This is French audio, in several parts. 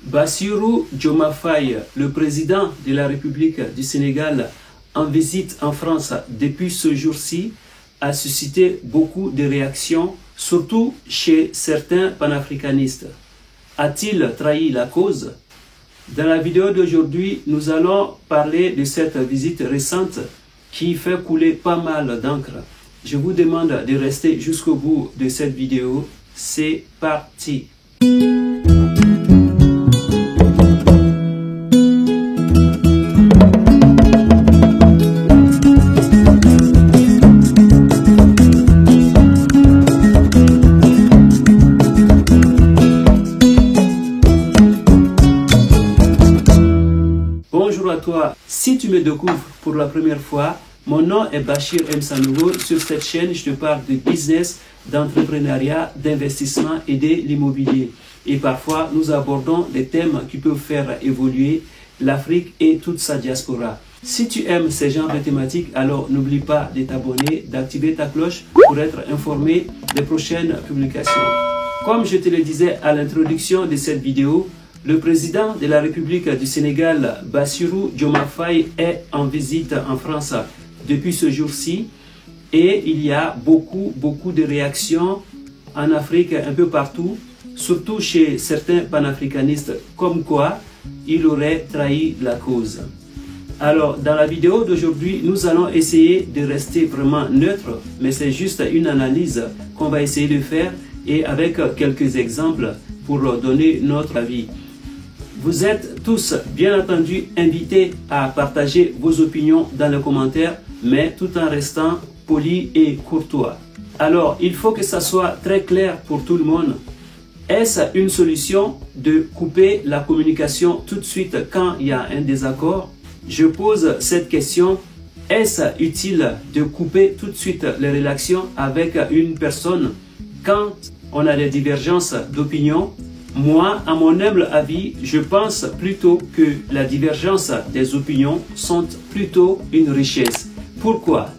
Bassirou Diomaye Faye, le président de la République du Sénégal, en visite en France depuis ce jour-ci, a suscité beaucoup de réactions, surtout chez certains panafricanistes. A-t-il trahi la cause? Dans la vidéo d'aujourd'hui, nous allons parler de cette visite récente qui fait couler pas mal d'encre. Je vous demande de rester jusqu'au bout de cette vidéo. C'est parti! Bonjour à toi, si tu me découvres pour la première fois, mon nom est Bachir M. Sanogo. Sur cette chaîne, je te parle de business, d'entrepreneuriat, d'investissement et de l'immobilier. Et parfois, nous abordons des thèmes qui peuvent faire évoluer l'Afrique et toute sa diaspora. Si tu aimes ces genres de thématiques, alors n'oublie pas de t'abonner, d'activer ta cloche pour être informé des prochaines publications. Comme je te le disais à l'introduction de cette vidéo, le président de la République du Sénégal, Bassirou Diomaye Faye, est en visite en France depuis ce jour-ci et il y a beaucoup de réactions en Afrique, un peu partout, surtout chez certains panafricanistes, comme quoi il aurait trahi la cause. Alors, dans la vidéo d'aujourd'hui, nous allons essayer de rester vraiment neutre, mais c'est juste une analyse qu'on va essayer de faire et avec quelques exemples pour donner notre avis. Vous êtes tous, bien entendu, invités à partager vos opinions dans les commentaires, mais tout en restant poli et courtois. Alors, il faut que ça soit très clair pour tout le monde. Est-ce une solution de couper la communication tout de suite quand il y a un désaccord? Je pose cette question. Est-ce utile de couper tout de suite les relations avec une personne quand on a des divergences d'opinion? Moi, à mon humble avis, je pense plutôt que la divergence des opinions sont plutôt une richesse. Pourquoi?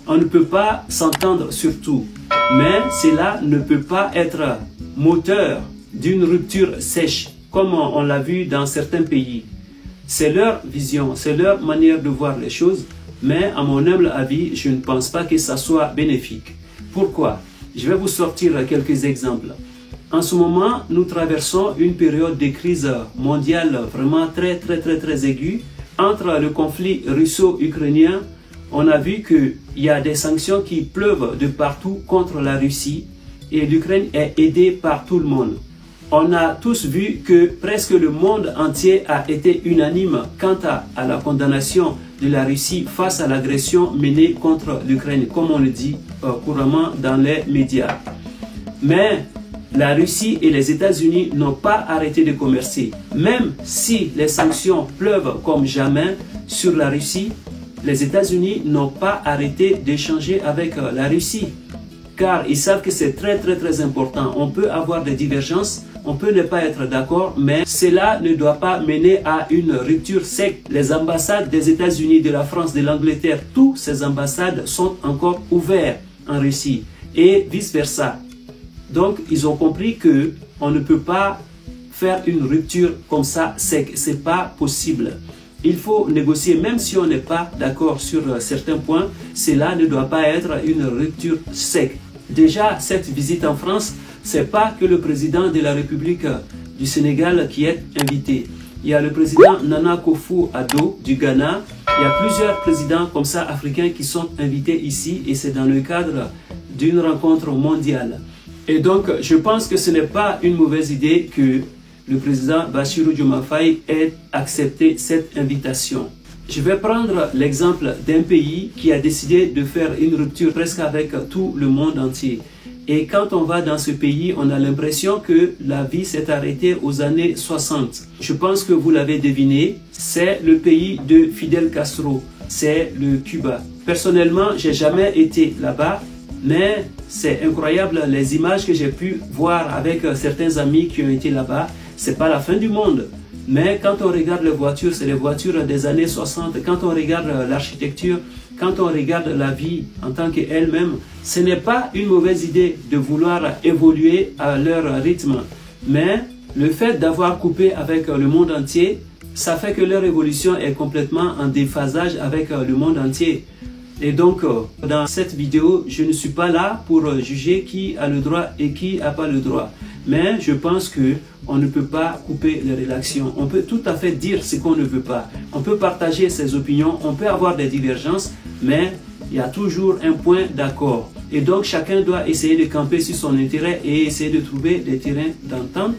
On ne peut pas s'entendre sur tout, mais cela ne peut pas être moteur d'une rupture sèche, comme on l'a vu dans certains pays. C'est leur vision, c'est leur manière de voir les choses, mais à mon humble avis, je ne pense pas que ça soit bénéfique. Pourquoi? Je vais vous sortir quelques exemples. En ce moment, nous traversons une période de crise mondiale vraiment très aiguë. Entre le conflit russo-ukrainien, on a vu qu'il y a des sanctions qui pleuvent de partout contre la Russie et l'Ukraine est aidée par tout le monde. On a tous vu que presque le monde entier a été unanime quant à la condamnation de la Russie face à l'agression menée contre l'Ukraine, comme on le dit couramment dans les médias. Mais la Russie et les États-Unis n'ont pas arrêté de commercer. Même si les sanctions pleuvent comme jamais sur la Russie, les États-Unis n'ont pas arrêté d'échanger avec la Russie. Car ils savent que c'est très important. On peut avoir des divergences, on peut ne pas être d'accord, mais cela ne doit pas mener à une rupture sec. Les ambassades des États-Unis, de la France, de l'Angleterre, toutes ces ambassades sont encore ouvertes en Russie et vice-versa. Donc, ils ont compris qu'on ne peut pas faire une rupture comme ça sec. Ce n'est pas possible. Il faut négocier, même si on n'est pas d'accord sur certains points. Cela ne doit pas être une rupture sec. Déjà, cette visite en France, ce n'est pas que le président de la République du Sénégal qui est invité. Il y a le président Nana Akufo-Addo du Ghana. Il y a plusieurs présidents comme ça africains qui sont invités ici et c'est dans le cadre d'une rencontre mondiale. Et donc, je pense que ce n'est pas une mauvaise idée que le président Bassirou Diomaye Faye ait accepté cette invitation. Je vais prendre l'exemple d'un pays qui a décidé de faire une rupture presque avec tout le monde entier. Et quand on va dans ce pays, on a l'impression que la vie s'est arrêtée aux années 60. Je pense que vous l'avez deviné, c'est le pays de Fidel Castro, c'est le Cuba. Personnellement, j'ai jamais été là-bas, mais c'est incroyable les images que j'ai pu voir avec certains amis qui ont été là-bas. C'est pas la fin du monde. Mais quand on regarde les voitures, c'est les voitures des années 60. Quand on regarde l'architecture, quand on regarde la vie en tant qu'elle-même, ce n'est pas une mauvaise idée de vouloir évoluer à leur rythme. Mais Le fait d'avoir coupé avec le monde entier, ça fait que leur évolution est complètement en déphasage avec le monde entier. Et donc, dans cette vidéo, je ne suis pas là pour juger qui a le droit et qui n'a pas le droit. Mais je pense que on ne peut pas couper les relations. On peut tout à fait dire ce qu'on ne veut pas. On peut partager ses opinions, on peut avoir des divergences, mais il y a toujours un point d'accord. Et donc, chacun doit essayer de camper sur son intérêt et essayer de trouver des terrains d'entente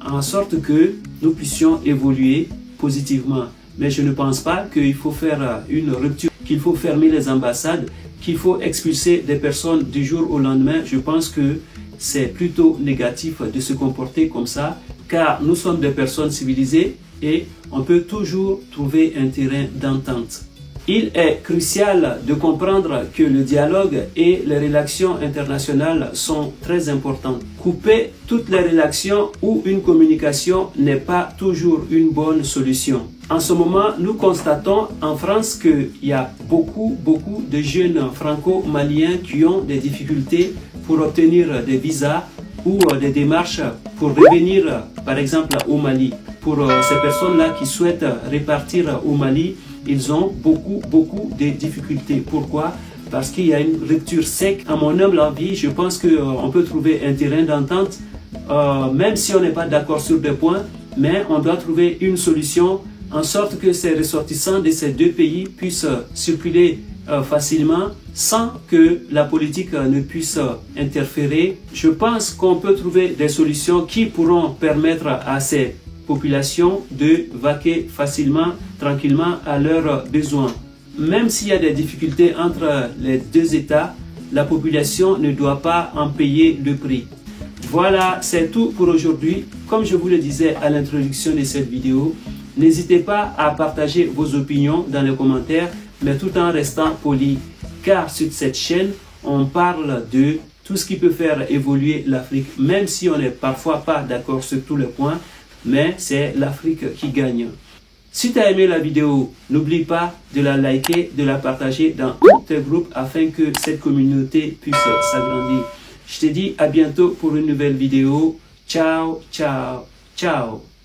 en sorte que nous puissions évoluer positivement. Mais je ne pense pas qu'il faut faire une rupture, qu'il faut fermer les ambassades, qu'il faut expulser des personnes du jour au lendemain. Je pense que c'est plutôt négatif de se comporter comme ça, car nous sommes des personnes civilisées et on peut toujours trouver un terrain d'entente. Il est crucial de comprendre que le dialogue et les relations internationales sont très importantes. Couper toutes les relations ou une communication n'est pas toujours une bonne solution. En ce moment, nous constatons en France qu'il y a beaucoup de jeunes franco-maliens qui ont des difficultés pour obtenir des visas ou des démarches pour revenir, par exemple, au Mali. Pour ces personnes-là qui souhaitent repartir au Mali, ils ont beaucoup de difficultés. Pourquoi? Parce qu'il y a une rupture sec. À mon humble avis, je pense qu'on peut trouver un terrain d'entente, même si on n'est pas d'accord sur des points, mais on doit trouver une solution en sorte que ces ressortissants de ces deux pays puissent circuler facilement sans que la politique ne puisse interférer. Je pense qu'on peut trouver des solutions qui pourront permettre à ces populations de vaquer facilement, tranquillement à leurs besoins. Même s'il y a des difficultés entre les deux États, la population ne doit pas en payer le prix. Voilà, c'est tout pour aujourd'hui. Comme je vous le disais à l'introduction de cette vidéo, n'hésitez pas à partager vos opinions dans les commentaires, mais tout en restant poli. Car sur cette chaîne, on parle de tout ce qui peut faire évoluer l'Afrique, même si on n'est parfois pas d'accord sur tous les points, mais c'est l'Afrique qui gagne. Si tu as aimé la vidéo, n'oublie pas de la liker, de la partager dans tous tes groupes afin que cette communauté puisse s'agrandir. Je te dis à bientôt pour une nouvelle vidéo. Ciao, ciao, ciao.